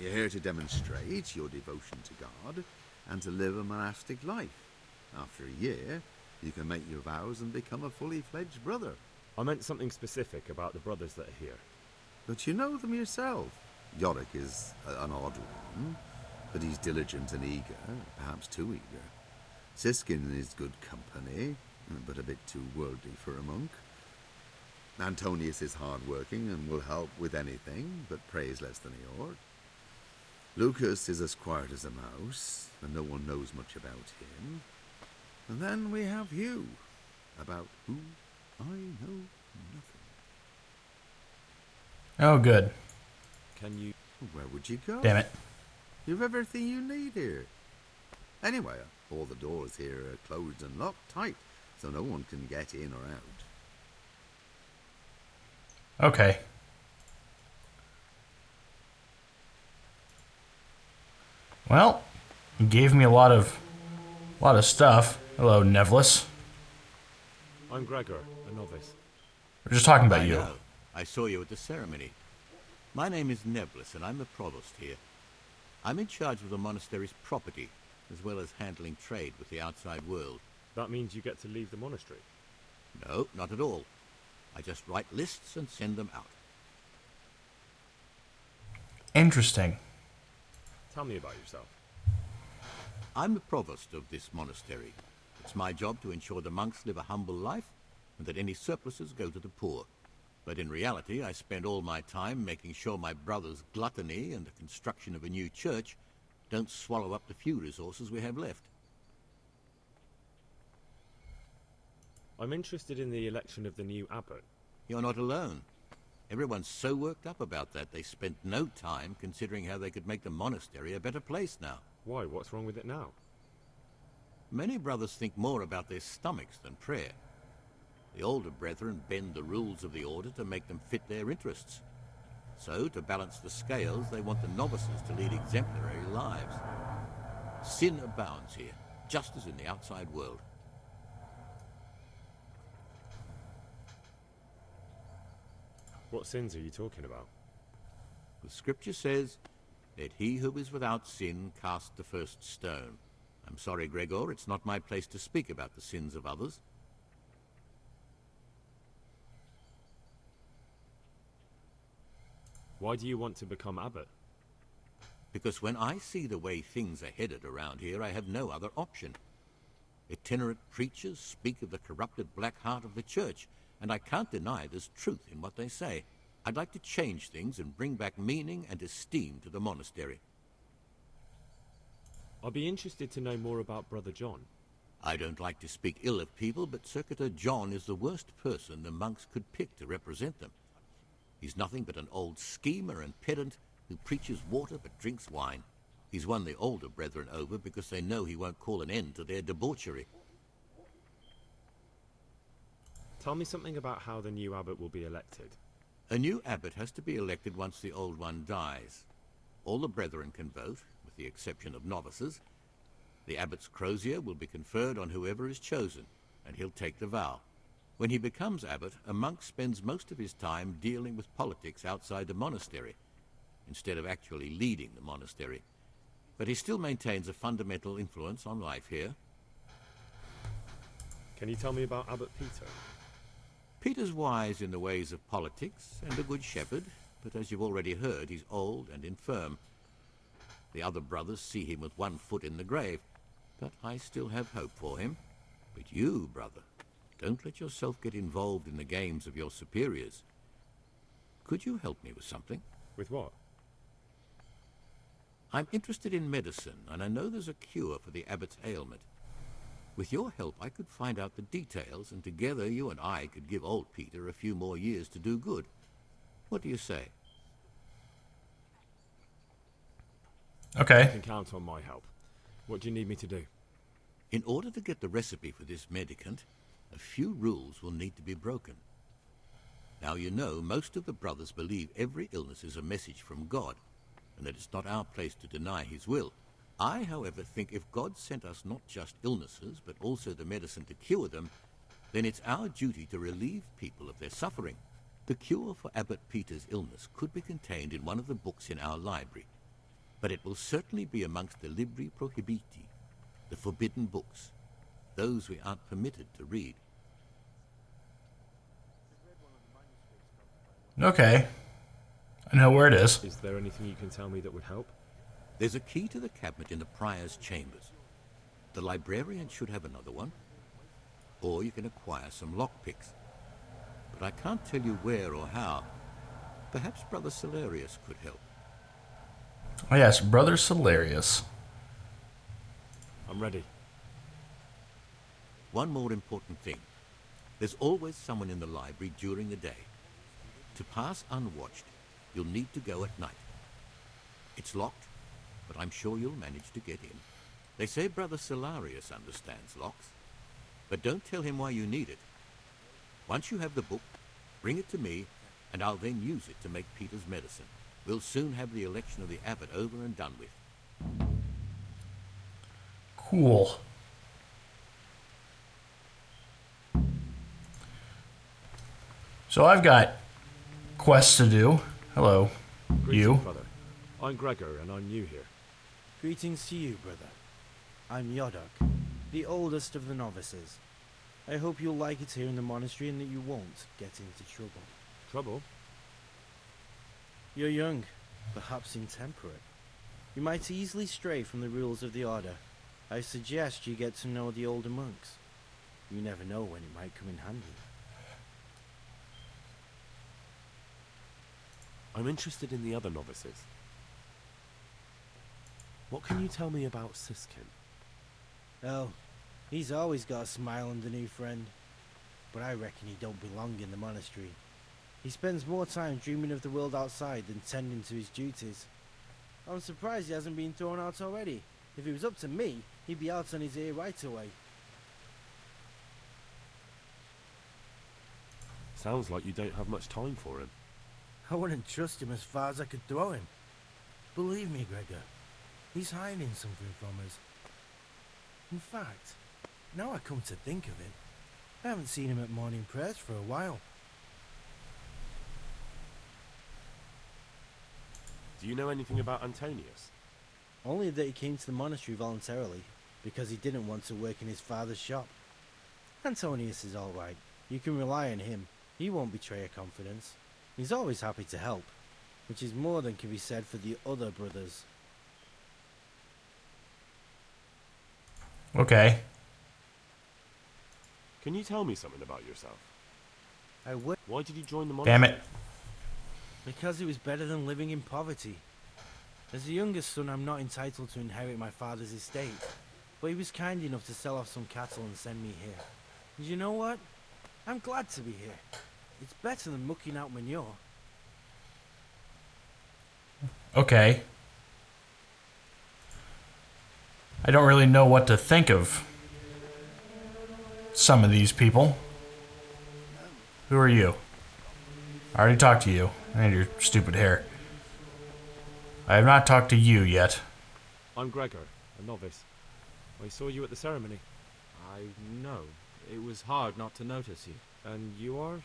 You're here to demonstrate your devotion to God and to live a monastic life. After a year, you can make your vows and become a fully fledged brother. I meant something specific about the brothers that are here. But you know them yourself. Yorick is an odd one, but he's diligent and eager, perhaps too eager. Siskin is good company, but a bit too worldly for a monk. Antonius is hard-working and will help with anything, but prays less than he ought. Lucas is as quiet as a mouse, and no one knows much about him. And then we have you, about who I know nothing. Oh, good. Can you... Where would you go? Damn it. You've everything you need here. Anyway, all the doors here are closed and locked tight, so no one can get in or out. Okay. Well, you gave me a lot of stuff. Hello, Nevlis. I'm Gregor, a novice. We're just talking about you. Know. I saw you at the ceremony. My name is Nevlis, and I'm the provost here. I'm in charge of the monastery's property, as well as handling trade with the outside world. That means you get to leave the monastery? No, not at all. I just write lists and send them out. Interesting. Tell me about yourself. I'm the provost of this monastery. It's my job to ensure the monks live a humble life and that any surpluses go to the poor. But in reality, I spend all my time making sure my brother's gluttony and the construction of a new church don't swallow up the few resources we have left. I'm interested in the election of the new abbot. You're not alone. Everyone's so worked up about that they spent no time considering how they could make the monastery a better place now. Why? What's wrong with it now? Many brothers think more about their stomachs than prayer. The older brethren bend the rules of the order to make them fit their interests. So, to balance the scales, they want the novices to lead exemplary lives. Sin abounds here, just as in the outside world. What sins are you talking about? The scripture says, "Let he who is without sin cast the first stone." I'm sorry, Gregor, it's not my place to speak about the sins of others. Why do you want to become abbot? Because when I see the way things are headed around here, I have no other option. Itinerant preachers speak of the corrupted black heart of the church, and I can't deny there's truth in what they say. I'd like to change things and bring back meaning and esteem to the monastery. I'd be interested to know more about Brother John. I don't like to speak ill of people, but Circuitor John is the worst person the monks could pick to represent them. He's nothing but an old schemer and pedant who preaches water but drinks wine. He's won the older brethren over because they know he won't call an end to their debauchery. Tell me something about how the new abbot will be elected. A new abbot has to be elected once the old one dies. All the brethren can vote, with the exception of novices. The abbot's crozier will be conferred on whoever is chosen, and he'll take the vow. When he becomes abbot, a monk spends most of his time dealing with politics outside the monastery, instead of actually leading the monastery. But he still maintains a fundamental influence on life here. Can you tell me about Abbot Peter? Peter's wise in the ways of politics and a good shepherd, but as you've already heard, he's old and infirm. The other brothers see him with one foot in the grave, but I still have hope for him. But you, brother, don't let yourself get involved in the games of your superiors. Could you help me with something? With what? I'm interested in medicine, and I know there's a cure for the abbot's ailment. With your help, I could find out the details, and together you and I could give old Peter a few more years to do good. What do you say? You Okay. can count on my help. What do you need me to do? In order to get the recipe for this medicament, a few rules will need to be broken. Now you know most of the brothers believe every illness is a message from God, and that it's not our place to deny his will. I, however, think if God sent us not just illnesses, but also the medicine to cure them, then it's our duty to relieve people of their suffering. The cure for Abbot Peter's illness could be contained in one of the books in our library. but it will certainly be amongst the libri prohibiti, the forbidden books, those we aren't permitted to read. Okay. I know where it is. Is there anything you can tell me that would help? There's a key to the cabinet in the prior's chambers. The librarian should have another one, or you can acquire some lockpicks. But I can't tell you where or how. Perhaps Brother Salarius could help. Oh yes, Brother Salarius. I'm ready. One more important thing. There's always someone in the library during the day. To pass unwatched, you'll need to go at night. It's locked, but I'm sure you'll manage to get in. They say Brother Salarius understands locks, but don't tell him why you need it. Once you have the book, bring it to me, and I'll then use it to make Peter's medicine. We'll soon have the election of the abbot over and done with. Cool. So I've got quests to do. Hello, Greetings, you. brother. I'm Gregor, and I'm new here. Greetings to you, brother. I'm Yoda, the oldest of the novices. I hope you'll like it here in the monastery and that you won't get into trouble. Trouble? You're young, perhaps intemperate. You might easily stray from the rules of the order. I suggest you get to know the older monks. You never know when it might come in handy. I'm interested in the other novices. What can you tell me about Siskin? Oh, he's always got a smile on the new friend. But I reckon he don't belong in the monastery. He spends more time dreaming of the world outside than tending to his duties. I'm surprised he hasn't been thrown out already. If it was up to me, he'd be out on his ear right away. Sounds like you don't have much time for him. I wouldn't trust him as far as I could throw him. Believe me, Gregor, he's hiding something from us. In fact, now I come to think of it, I haven't seen him at morning prayers for a while. Do you know anything about Antonius? Only that he came to the monastery voluntarily, because he didn't want to work in his father's shop. Antonius is alright. You can rely on him. He won't betray your confidence. He's always happy to help, which is more than can be said for the other brothers. Okay. Can you tell me something about yourself? I would, Why did you join the monastery? Damn it. because it was better than living in poverty. As the youngest son, I'm not entitled to inherit my father's estate, but he was kind enough to sell off some cattle and send me here. And you know what? I'm glad to be here. It's better than mucking out manure. Okay. I don't really know what to think of some of these people. Who are you? I already talked to you and your stupid hair. I have not talked to you yet. I'm Gregor, a novice. I saw you at the ceremony. I know. It was hard not to notice you. And you are?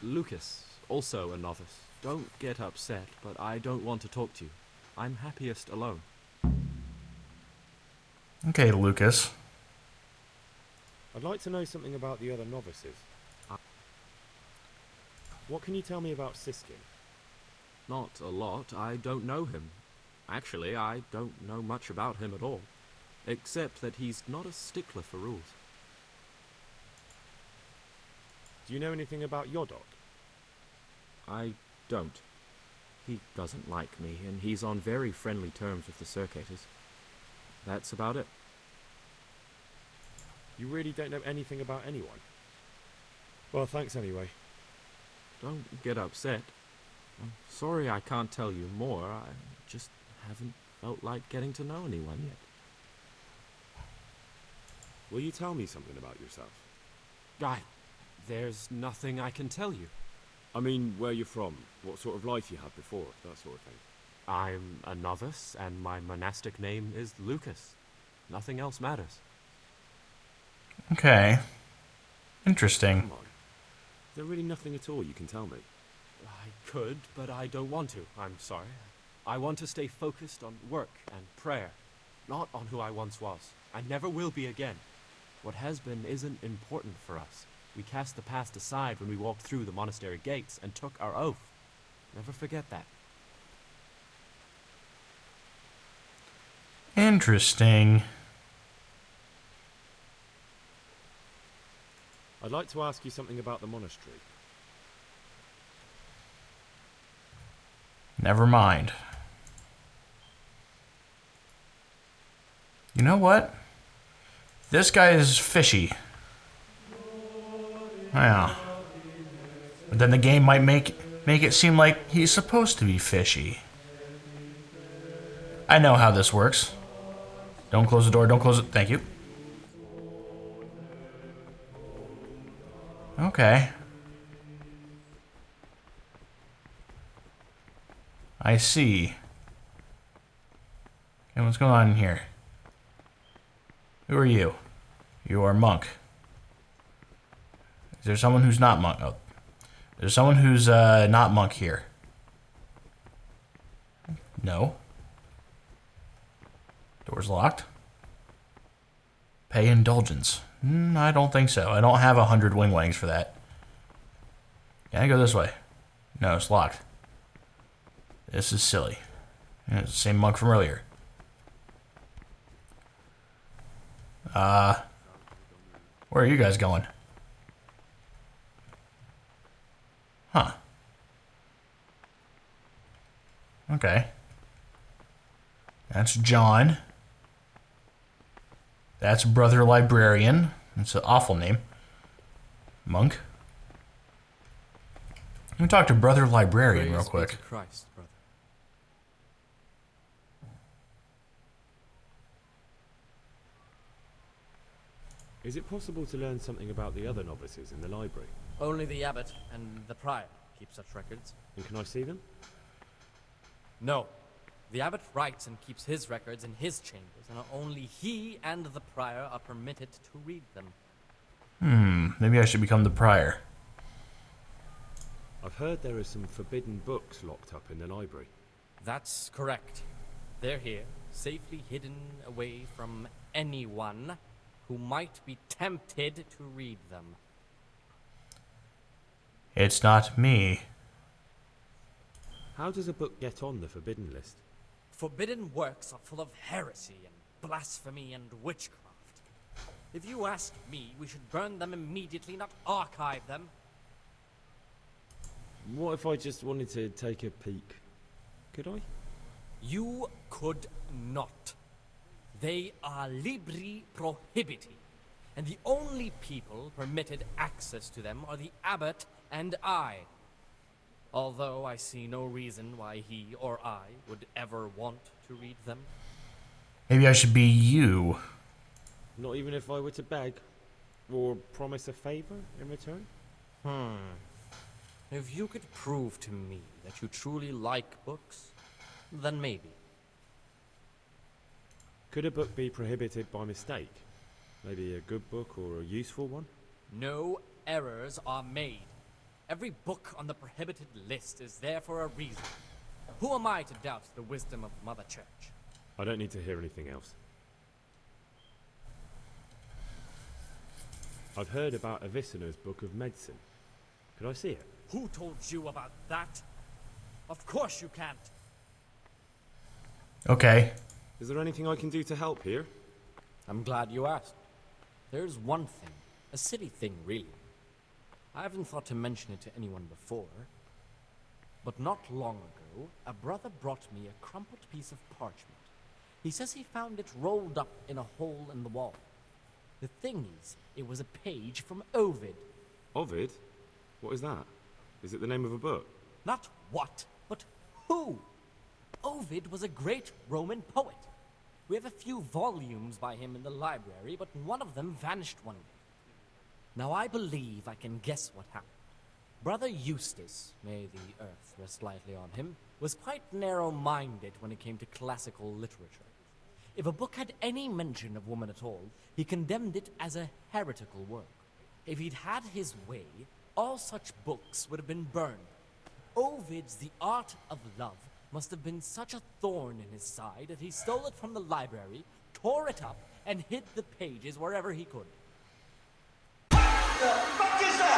Lucas, also a novice. Don't get upset, but I don't want to talk to you. I'm happiest alone. Okay, Lucas. I'd like to know something about the other novices. What can you tell me about Siskin? Not a lot. I don't know him. Actually, I don't know much about him at all. Except that he's not a stickler for rules. Do you know anything about Yoda? I don't. He doesn't like me, and he's on very friendly terms with the Circators. That's about it. You really don't know anything about anyone? Well, thanks anyway. Don't get upset. I'm sorry I can't tell you more. I just haven't felt like getting to know anyone yet. Will you tell me something about yourself? There's nothing I can tell you. I mean, where you're from, what sort of life you had before, that sort of thing. I'm a novice, and my monastic name is Lucas. Nothing else matters. Okay. Interesting. Come on. Is there really nothing at all you can tell me? I could, but I don't want to. I'm sorry. I want to stay focused on work and prayer, not on who I once was. I never will be again. What has been isn't important for us. We cast the past aside when we walked through the monastery gates and took our oath. Never forget that. Interesting. I'd like to ask you something about the monastery. Never mind. You know what? This guy is fishy. Yeah. But then the game might make it seem like he's supposed to be fishy. I know how this works. Don't close the door, don't close it. Thank you. Okay. I see. Okay, what's going on in here? Who are you? You are monk. Is there someone who's not monk? Oh. There's someone who's not monk here. No. Door's locked. Pay indulgence. I don't think so. I don't have 100 wing wangs for that. Can I go this way? No, it's locked. This is silly. Yeah, it's the same monk from earlier. Where are you guys going? Huh. Okay. That's John. That's Brother Librarian. That's an awful name. Monk. Let me talk to Brother Librarian real Praise be quick. to Christ, brother. Is it possible to learn something about the other novices in the library? Only the abbot and the prior keep such records. And can I see them? No. The abbot writes and keeps his records in his chambers, and only he and the prior are permitted to read them. Maybe I should become the prior. I've heard there are some forbidden books locked up in the library. That's correct. They're here, safely hidden away from anyone who might be tempted to read them. It's not me. How does a book get on the forbidden list? Forbidden works are full of heresy and blasphemy and witchcraft. If you ask me, we should burn them immediately, not archive them. What if I just wanted to take a peek? Could I? You could not. They are libri prohibiti, and the only people permitted access to them are the abbot and I. Although I see no reason why he or I would ever want to read them. Maybe I should be you. Not even if I were to beg? Or promise a favor in return? If you could prove to me that you truly like books, then maybe. Could a book be prohibited by mistake? Maybe a good book or a useful one? No errors are made. Every book on the prohibited list is there for a reason. Who am I to doubt the wisdom of Mother Church? I don't need to hear anything else. I've heard about Avicenna's Book of Medicine. Could I see it? Who told you about that? Of course you can't. Okay. Is there anything I can do to help here? I'm glad you asked. There's one thing, a silly thing really. I haven't thought to mention it to anyone before, but not long ago, a brother brought me a crumpled piece of parchment. He says he found it rolled up in a hole in the wall. The thing is, it was a page from Ovid. Ovid? What is that? Is it the name of a book? Not what, but who? Ovid was a great Roman poet. We have a few volumes by him in the library, but one of them vanished one day. Now I believe I can guess what happened. Brother Eustace, may the earth rest lightly on him, was quite narrow-minded when it came to classical literature. If a book had any mention of woman at all, he condemned it as a heretical work. If he'd had his way, all such books would have been burned. Ovid's The Art of Love must have been such a thorn in his side that he stole it from the library, tore it up, and hid the pages wherever he could. What the fuck is that?